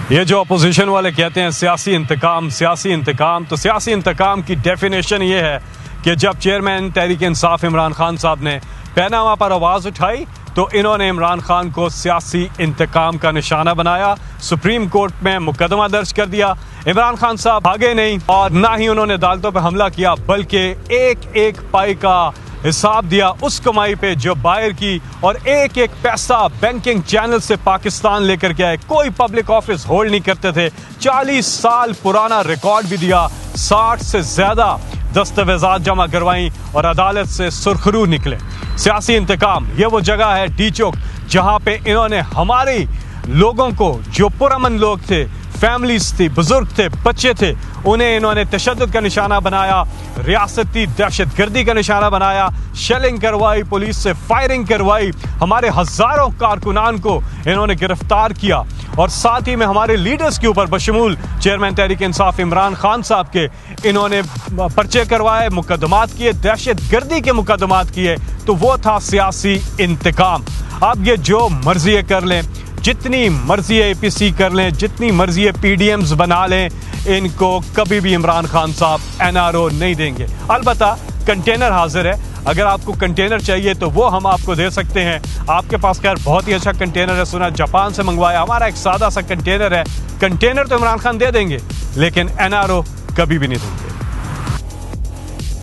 ये जो अपोजिशन वाले कहते हैं सियासी इंतकाम, तो सियासी इंतकाम की डेफिनेशन ये है कि जब चेयरमैन तहरीक इंसाफ इमरान खान साहब ने पैनामा पर आवाज़ उठाई तो इन्होंने इमरान खान को सियासी इंतकाम का निशाना बनाया, सुप्रीम कोर्ट में मुकदमा दर्ज कर दिया। इमरान खान साहब भागे नहीं और ना ही उन्होंने अदालतों पर हमला किया, बल्कि एक एक पाई का हिसाब दिया उस कमाई पे जो बाहर की, और एक एक पैसा बैंकिंग चैनल से पाकिस्तान लेकर के आए। कोई पब्लिक ऑफिस होल्ड नहीं करते थे। 40 साल पुराना रिकॉर्ड भी दिया, 60 से ज्यादा दस्तावेजात जमा करवाई और अदालत से सुरखरू निकले। सियासी इंतकाम ये वो जगह है डी चौक जहां पे इन्होंने हमारे लोगों को, जो पुरअमन लोग थे, फैमिलीज थी, बुजुर्ग थे, बच्चे थे, उन्हें इन्होंने तशद्दुद का निशाना बनाया, रियासती दहशतगर्दी का निशाना बनाया, शेलिंग करवाई, पुलिस से फायरिंग करवाई, हमारे हजारों कारकुनान को इन्होंने गिरफ्तार किया और साथ ही में हमारे लीडर्स के ऊपर बशमूल चेयरमैन तहरीक इंसाफ इमरान खान साहब के इन्होंने पर्चे करवाए, मुकदमात किए, दहशतगर्दी के मुकदमात किए। तो वो था सियासी इंतकाम। अब ये जो मर्जी कर लें, जितनी मर्जी एपीसी कर लें, जितनी मर्जी पीडीएम्स बना लें, इनको कभी भी इमरान खान साहब एनआरओ नहीं देंगे। अलबत्ता कंटेनर हाजिर है, अगर आपको कंटेनर चाहिए तो वो हम आपको दे सकते हैं। आपके पास खैर बहुत ही अच्छा कंटेनर है, सुना जापान से मंगवाया, हमारा एक सादा सा कंटेनर है। कंटेनर तो इमरान खान दे देंगे, लेकिन एनआरओ कभी भी नहीं देंगे।